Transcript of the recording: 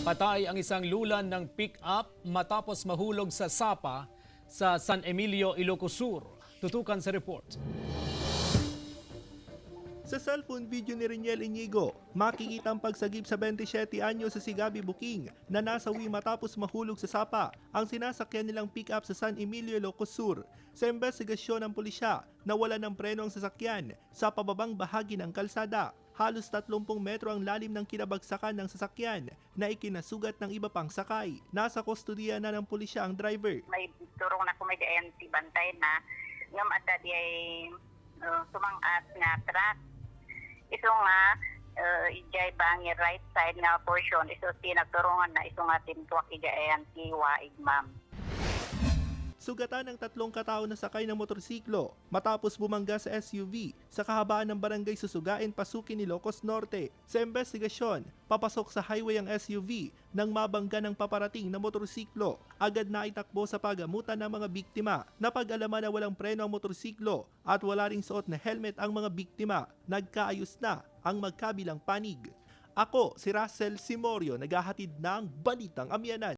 Patay ang isang lulan ng pick-up matapos mahulog sa Sapa sa San Emilio, Ilocos Sur. Tutukan sa report. Sa cellphone video ni Reniel Inigo, makikita ang pagsagip sa 27 anyo sa si Gabi na nasawi matapos mahulog sa Sapa ang sinasakyan nilang pick-up sa San Emilio, Ilocos Sur. Sa investigasyon ng pulisya, nawala ng preno ang sasakyan sa pababang bahagi ng kalsada. Halos 30 metro ang lalim ng kinabagsakan ng sasakyan na ikinasugat ng iba pang sakay. Nasa kustodiya na ng pulisya ang driver. May turong na kumagayan si bantay na ngam ata di ay sumangat nga truck. Iso nga ijay bangi right side nga portion iso tinagturungan na iso nga timtuak igayan si waig ma'am. Sugatan ng 3 katao na sakay ng motorsiklo matapos bumangga sa SUV sa kahabaan ng barangay Sugatan, Pasuquin, Ilocos Norte. Sa investigasyon, papasok sa highway ang SUV nang mabangga ng paparating na motorsiklo. Agad na itakbo sa pagamutan ng mga biktima. Napag-alaman na walang preno ang motorsiklo at wala ring suot na helmet ang mga biktima. Nagkaayos na ang magkabilang panig. Ako si Russell Simorio, naghahatid ng Balitang Amianan.